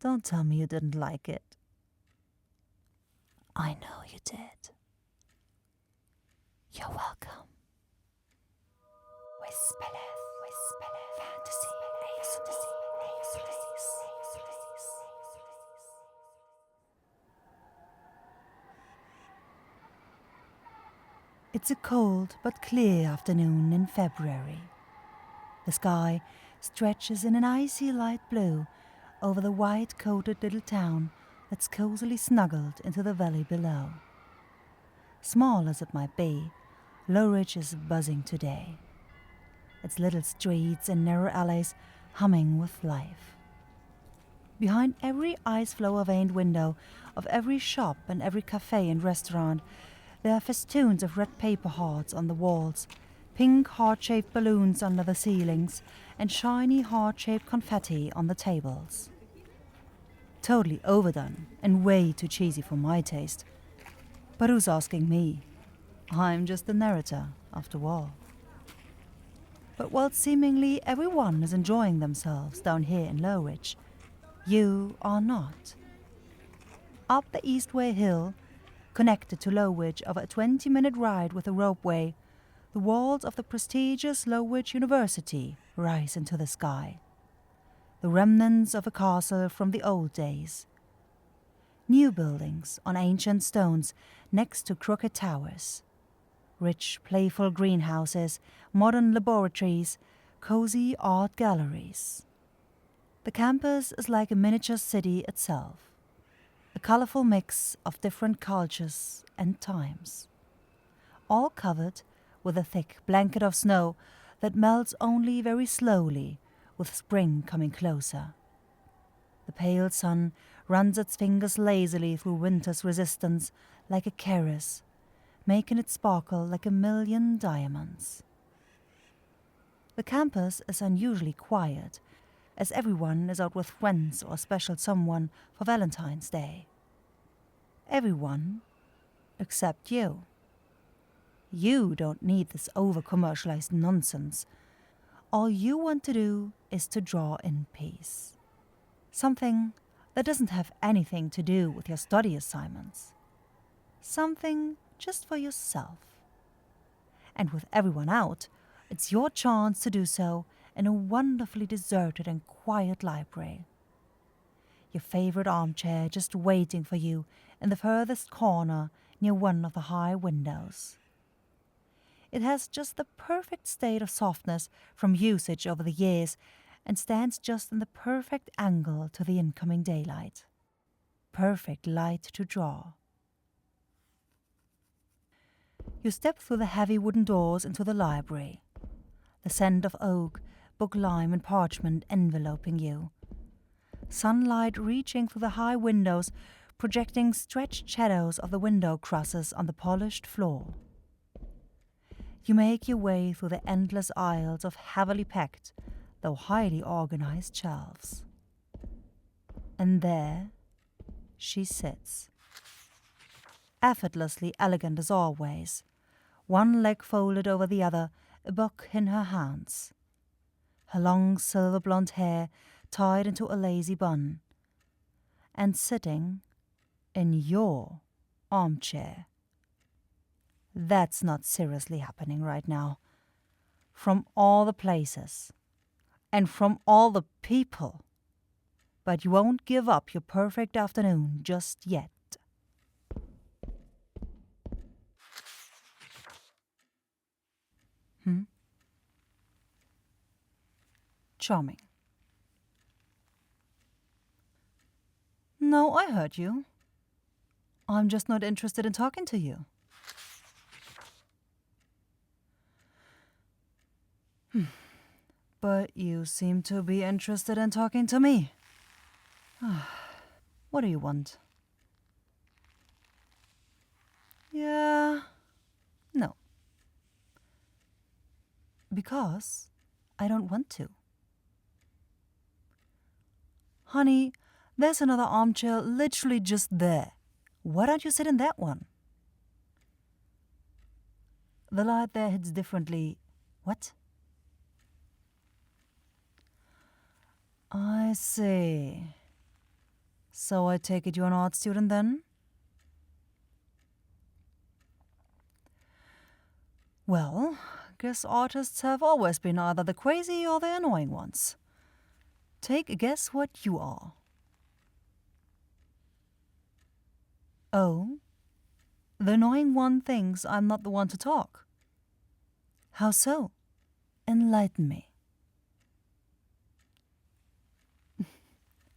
Don't tell me you didn't like it. I know you did. You're welcome. Whispelleth, fantasy, It's a cold but clear afternoon in February. The sky stretches in an icy light blue over the white-coated little town that's cosily snuggled into the valley below. Small as it might be, Lowridge is buzzing today, its little streets and narrow alleys humming with life. Behind every ice-flower-veined window of every shop and every cafe and restaurant, there are festoons of red paper hearts on the walls, pink heart-shaped balloons under the ceilings, and shiny heart-shaped confetti on the tables. Totally overdone and way too cheesy for my taste. But who's asking me? I'm just the narrator, after all. But while seemingly everyone is enjoying themselves down here in Lowridge, you are not. Up the Eastway Hill, connected to Lowridge over a 20-minute ride with a ropeway, the walls of the prestigious Lowridge University rise into the sky. The remnants of a castle from the old days. New buildings on ancient stones next to crooked towers. Rich, playful greenhouses, modern laboratories, cozy art galleries. The campus is like a miniature city itself, a colorful mix of different cultures and times, all covered with a thick blanket of snow that melts only very slowly with spring coming closer. The pale sun runs its fingers lazily through winter's resistance like a caress, making it sparkle like a million diamonds. The campus is unusually quiet, as everyone is out with friends or a special someone for Valentine's Day. Everyone except you. You don't need this over-commercialized nonsense. All you want to do is to draw in peace. Something that doesn't have anything to do with your study assignments. Something just for yourself. And with everyone out, it's your chance to do so in a wonderfully deserted and quiet library. Your favorite armchair just waiting for you in the furthest corner near one of the high windows. It has just the perfect state of softness from usage over the years and stands just in the perfect angle to the incoming daylight. Perfect light to draw. You step through the heavy wooden doors into the library. The scent of oak, book lime and parchment enveloping you. Sunlight reaching through the high windows, projecting stretched shadows of the window crosses on the polished floor. You make your way through the endless aisles of heavily packed, though highly organized shelves. And there she sits. Effortlessly elegant as always, one leg folded over the other, a book in her hands. Her long silver blonde hair tied into a lazy bun. And sitting in your armchair. That's not seriously happening right now. From all the places. And from all the people. But you won't give up your perfect afternoon just yet. Charming. No, I heard you. I'm just not interested in talking to you. But you seem to be interested in talking to me. What do you want? Yeah. No. Because I don't want to. Honey, there's another armchair literally just there. Why don't you sit in that one? The light there hits differently. What? I see. So I take it you're an art student then? Well, guess artists have always been either the crazy or the annoying ones. Take a guess what you are. Oh, the annoying one thinks I'm not the one to talk. How so? Enlighten me.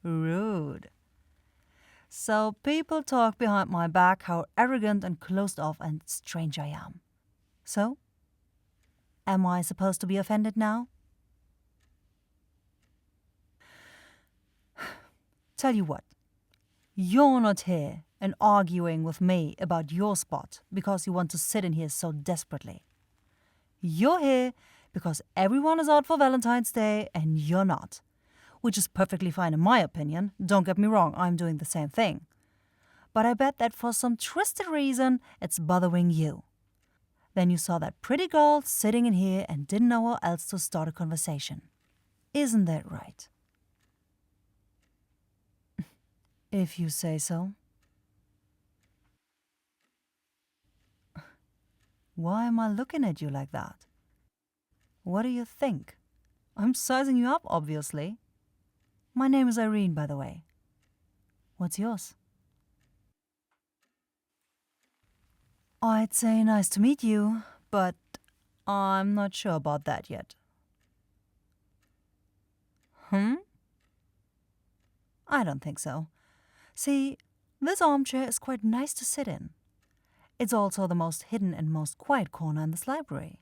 Rude. So people talk behind my back how arrogant and closed off and strange I am. So? Am I supposed to be offended now? Tell you what, you're not here and arguing with me about your spot because you want to sit in here so desperately. You're here because everyone is out for Valentine's Day and you're not. Which is perfectly fine in my opinion. Don't get me wrong, I'm doing the same thing. But I bet that for some twisted reason, it's bothering you. Then you saw that pretty girl sitting in here and didn't know how else to start a conversation. Isn't that right? If you say so. Why am I looking at you like that? What do you think? I'm sizing you up, obviously. My name is Irene, by the way. What's yours? I'd say nice to meet you, but I'm not sure about that yet. I don't think so. See, this armchair is quite nice to sit in. It's also the most hidden and most quiet corner in this library.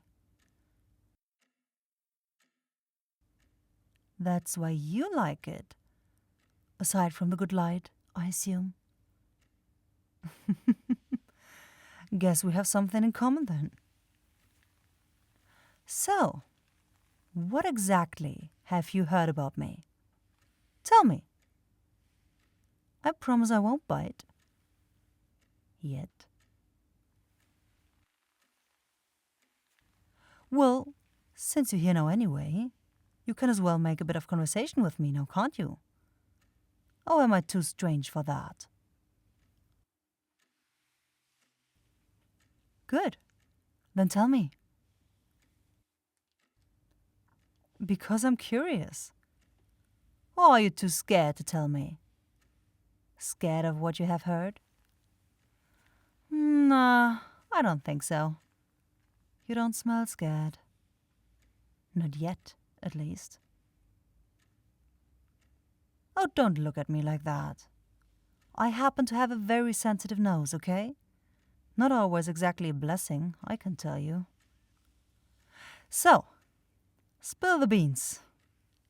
That's why you like it. Aside from the good light, I assume. Guess we have something in common then. So, what exactly have you heard about me? Tell me. I promise I won't bite. Yet. Well, since you're here now anyway, you can as well make a bit of conversation with me now, can't you? Or am I too strange for that? Good. Then tell me. Because I'm curious. Or are you too scared to tell me? Scared of what you have heard? Nah, I don't think so. You don't smell scared. Not yet, at least. Oh, don't look at me like that. I happen to have a very sensitive nose, okay? Not always exactly a blessing, I can tell you. So, spill the beans.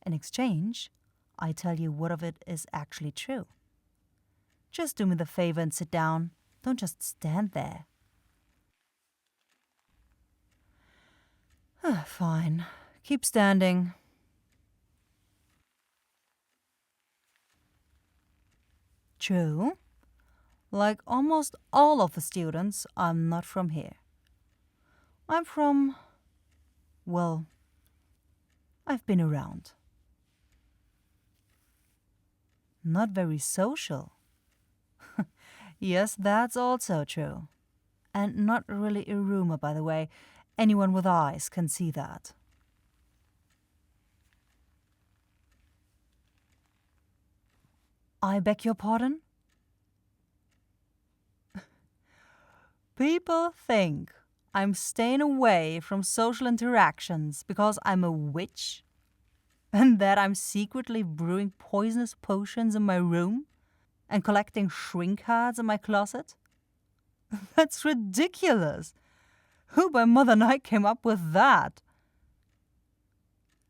In exchange, I tell you what of it is actually true. Just do me the favor and sit down. Don't just stand there. Fine. Keep standing. True. Like almost all of the students, I'm not from here. I'm from... well, I've been around. Not very social. Yes, that's also true. And not really a rumor, by the way. Anyone with eyes can see that. I beg your pardon? People think I'm staying away from social interactions because I'm a witch? And that I'm secretly brewing poisonous potions in my room? And collecting shrink cards in my closet? That's ridiculous. Who by Mother Night came up with that?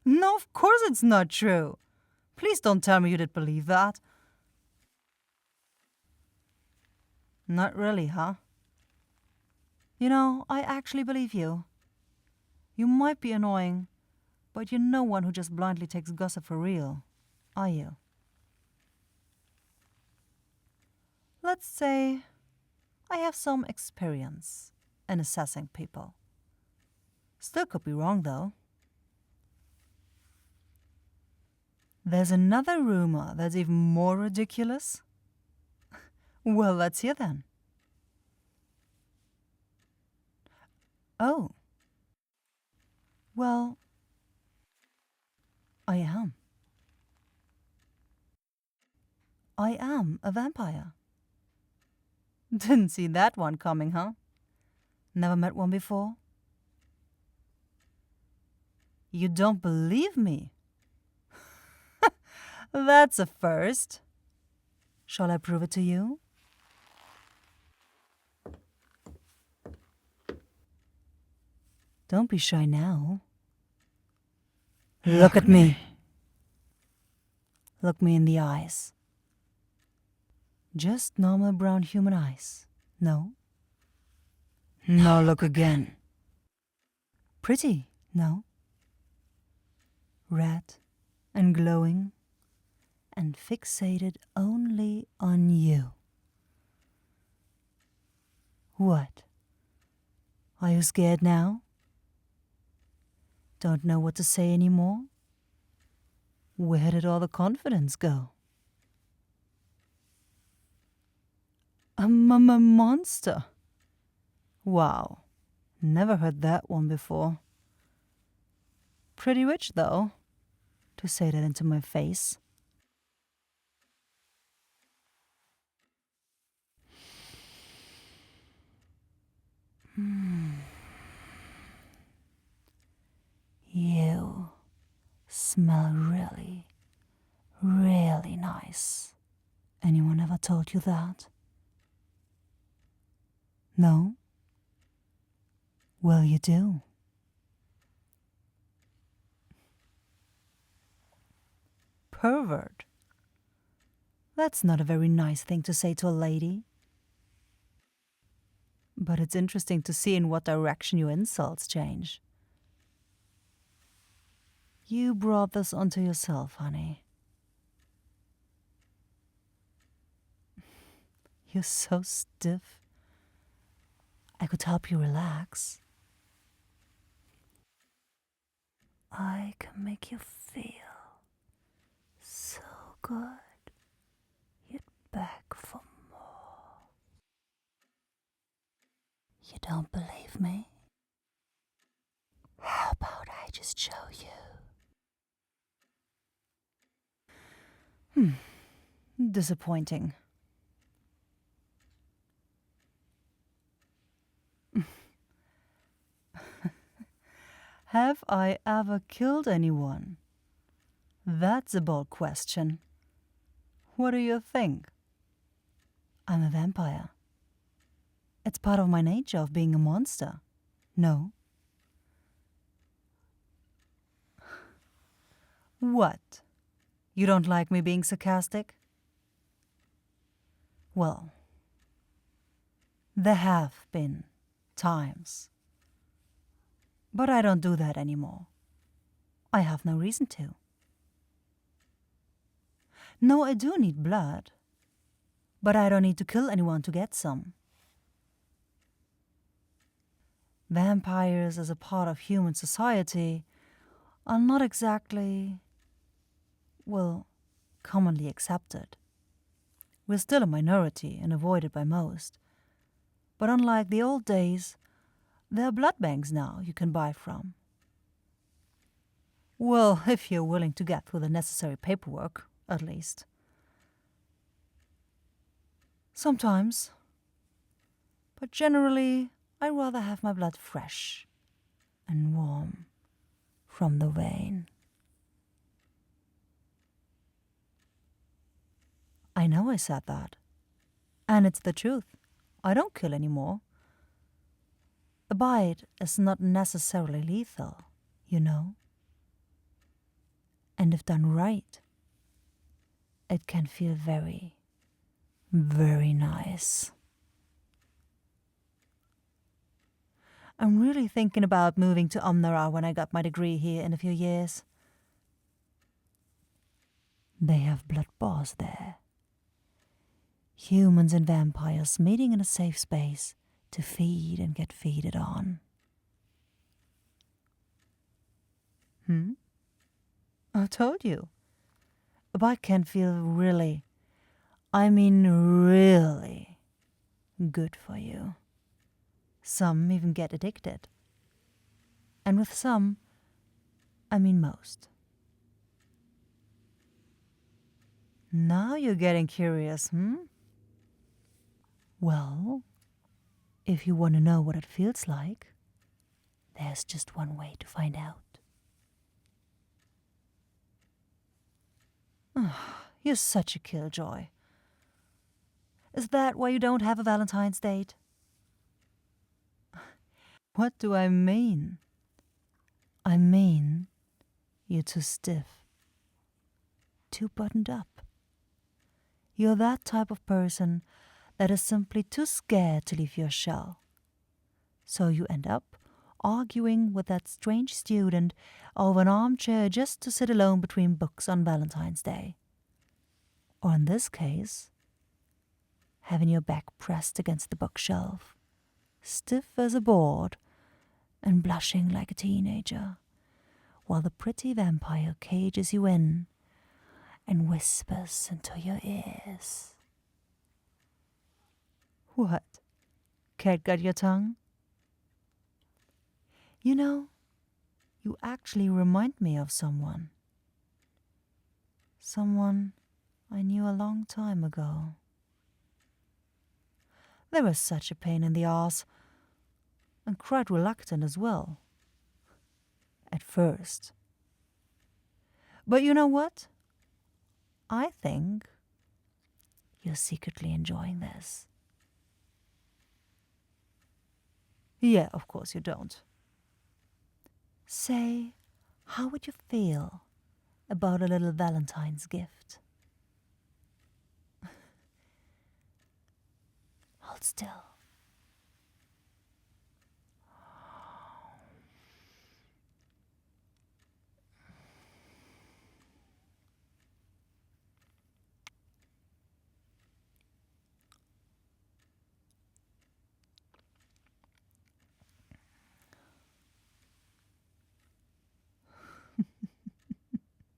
No, of course it's not true. Please don't tell me you did believe that. Not really, huh? You know, I actually believe you. You might be annoying, but you're no one who just blindly takes gossip for real, are you? Let's say I have some experience in assessing people. Still could be wrong, though. There's another rumor that's even more ridiculous. Well, let's hear then. Oh. Well, I am. I am a vampire. Didn't see that one coming, huh? Never met one before? You don't believe me? That's a first. Shall I prove it to you? Don't be shy now. Look at me. Look me in the eyes. Just normal brown human eyes. No? Now look again. Pretty, no? Red and glowing and fixated only on you. What? Are you scared now? Don't know what to say anymore? Where did all the confidence go? A monster. Wow, never heard that one before. Pretty rich, though, to say that into my face. You smell really, really nice. Anyone ever told you that? No? Well, you do. Pervert. That's not a very nice thing to say to a lady. But it's interesting to see in what direction your insults change. You brought this onto yourself, honey. You're so stiff. I could help you relax. I can make you feel so good. You'd beg for more. You don't believe me? How about I just show you? Disappointing. Have I ever killed anyone? That's a bold question. What do you think? I'm a vampire. It's part of my nature of being a monster. No? What? You don't like me being sarcastic? Well, there have been times. But I don't do that anymore. I have no reason to. No, I do need blood. But I don't need to kill anyone to get some. Vampires as a part of human society are not exactly, well, commonly accepted. We're still a minority and avoided by most. But unlike the old days, there are blood banks now you can buy from. Well, if you're willing to get through the necessary paperwork, at least. Sometimes. But generally, I rather have my blood fresh and warm from the vein. I know I said that. And it's the truth. I don't kill anymore. A bite is not necessarily lethal, you know. And if done right, it can feel very, very nice. I'm really thinking about moving to Omnara when I got my degree here in a few years. They have blood bars there. Humans and vampires meeting in a safe space to feed and get feeded on. I told you. A bite can feel really, I mean really good for you. Some even get addicted. And with some, I mean most. Now you're getting curious, Well, if you want to know what it feels like, there's just one way to find out. You're such a killjoy. Is that why you don't have a Valentine's date? What do I mean? I mean, you're too stiff, too buttoned up. You're that type of person that is simply too scared to leave your shell. So you end up arguing with that strange student over an armchair just to sit alone between books on Valentine's Day. Or in this case, having your back pressed against the bookshelf, stiff as a board, and blushing like a teenager, while the pretty vampire cages you in and whispers into your ears. What? Cat got your tongue? You know, you actually remind me of someone. Someone I knew a long time ago. They were such a pain in the arse, and quite reluctant as well. At first. But you know what? I think you're secretly enjoying this. Yeah, of course you don't. Say, how would you feel about a little Valentine's gift? Hold still.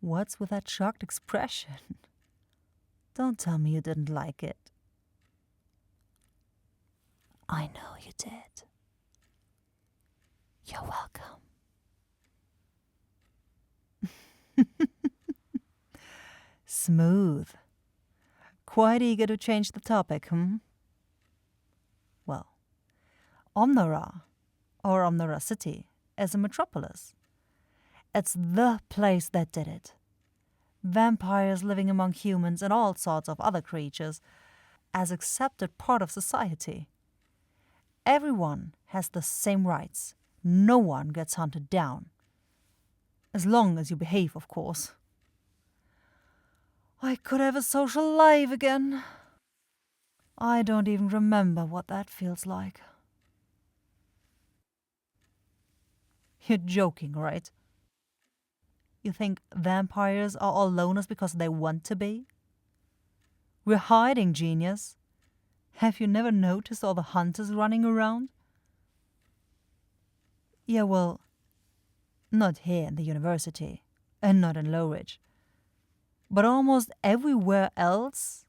What's with that shocked expression? Don't tell me you didn't like it. I know you did. You're welcome. Smooth. Quite eager to change the topic, Well, Omnara, or Omnara City, is a metropolis. It's the place that did it. Vampires living among humans and all sorts of other creatures as accepted part of society. Everyone has the same rights. No one gets hunted down. As long as you behave, of course. I could have a social life again. I don't even remember what that feels like. You're joking, right? You think vampires are all loners because they want to be? We're hiding, genius. Have you never noticed all the hunters running around? Yeah, well, not here in the university, and not in Lowridge. But almost everywhere else?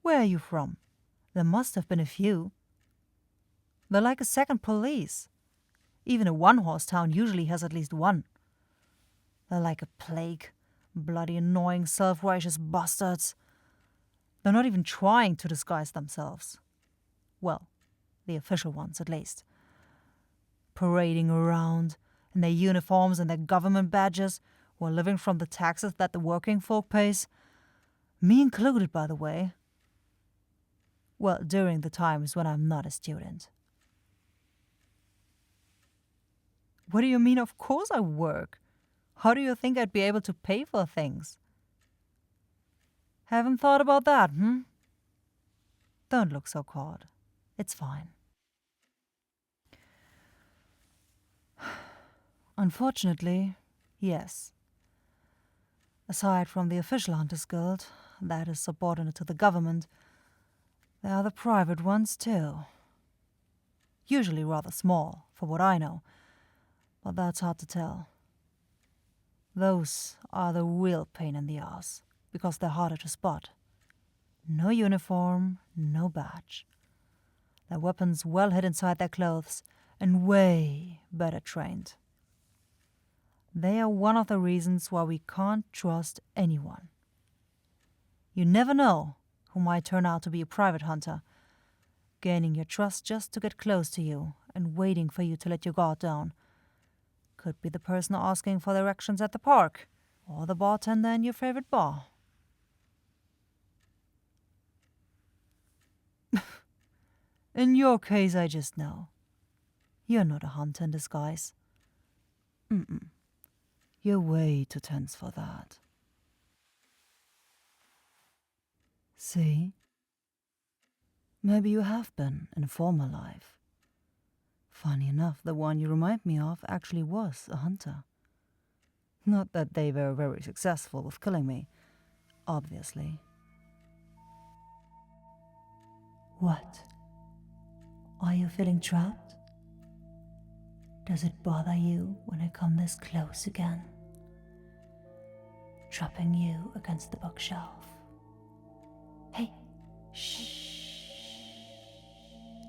Where are you from? There must have been a few. They're like a second police. Even a one-horse town usually has at least one. They're like a plague. Bloody annoying self-righteous bastards. They're not even trying to disguise themselves. Well, the official ones at least. Parading around in their uniforms and their government badges while living from the taxes that the working folk pays. Me included, by the way. Well, during the times when I'm not a student. What do you mean, of course I work? How do you think I'd be able to pay for things? Haven't thought about that, Don't look so caught. It's fine. Unfortunately, yes. Aside from the official Hunters Guild, that is subordinate to the government, there are the private ones too. Usually rather small, for what I know, but that's hard to tell. Those are the real pain in the ass, because they're harder to spot. No uniform, no badge. Their weapons well hid inside their clothes and way better trained. They are one of the reasons why we can't trust anyone. You never know who might turn out to be a private hunter, gaining your trust just to get close to you and waiting for you to let your guard down. Could be the person asking for directions at the park, or the bartender in your favorite bar. In your case, I just know. You're not a hunter in disguise. You're way too tense for that. See? Maybe you have been in a former life. Funny enough, the one you remind me of actually was a hunter. Not that they were very successful with killing me, obviously. What? Are you feeling trapped? Does it bother you when I come this close again? Trapping you against the bookshelf. Hey, shh.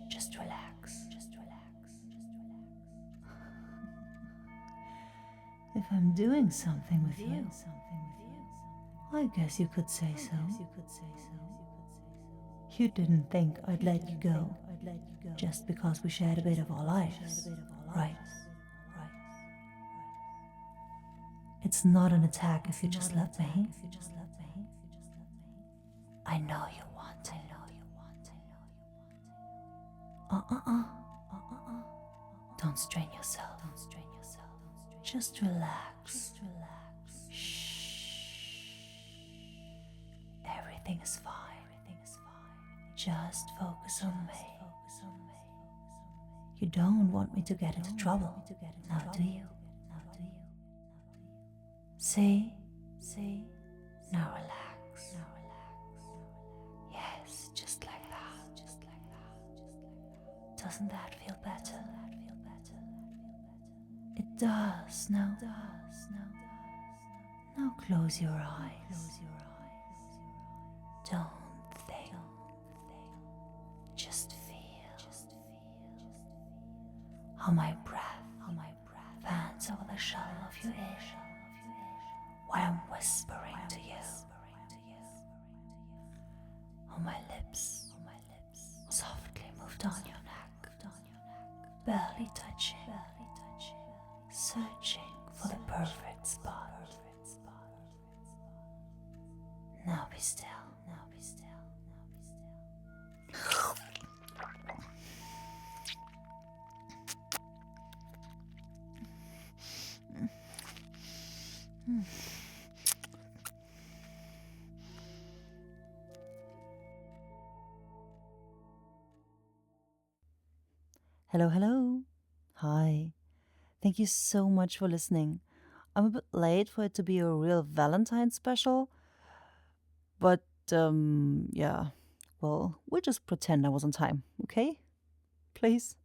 Just relax. If I'm doing something with you, I guess you could say so. You didn't think I'd let you go just because we shared a bit of our lives, right? It's not an attack if you just let me. I know you want it. Don't strain yourself. Just relax. Shh. Everything is fine. Just focus on me. You don't want me to get into trouble, now do you? See? Now relax. Yes, just like that. Doesn't that feel better? It does, no? Now close your eyes. Don't think. Just feel how my breath fans over the shell of your ear while I'm whispering to you. How my lips softly move down your neck, barely touching, searching for the perfect spot. Now be still. Hello. Hi. Thank you so much for listening. I'm a bit late for it to be a real Valentine's special, but yeah. Well, we'll just pretend I was on time, okay? Please.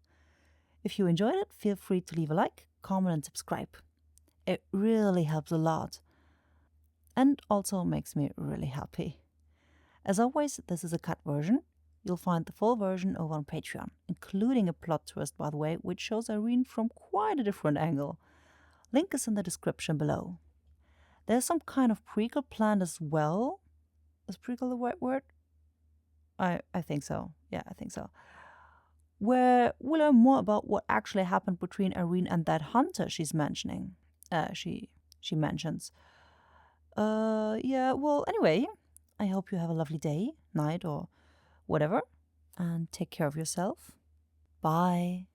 If you enjoyed it, feel free to leave a like, comment, and subscribe. It really helps a lot and also makes me really happy. As always, this is a cut version. You'll find the full version over on Patreon, including a plot twist, by the way, which shows Irene from quite a different angle. Link is in the description below. There's some kind of prequel planned as well. Is prequel the right word? I think so. Yeah, I think so. Where we'll learn more about what actually happened between Irene and that hunter she's mentioning. She mentions. Yeah, well, anyway, I hope you have a lovely day, night, or whatever, and take care of yourself. Bye.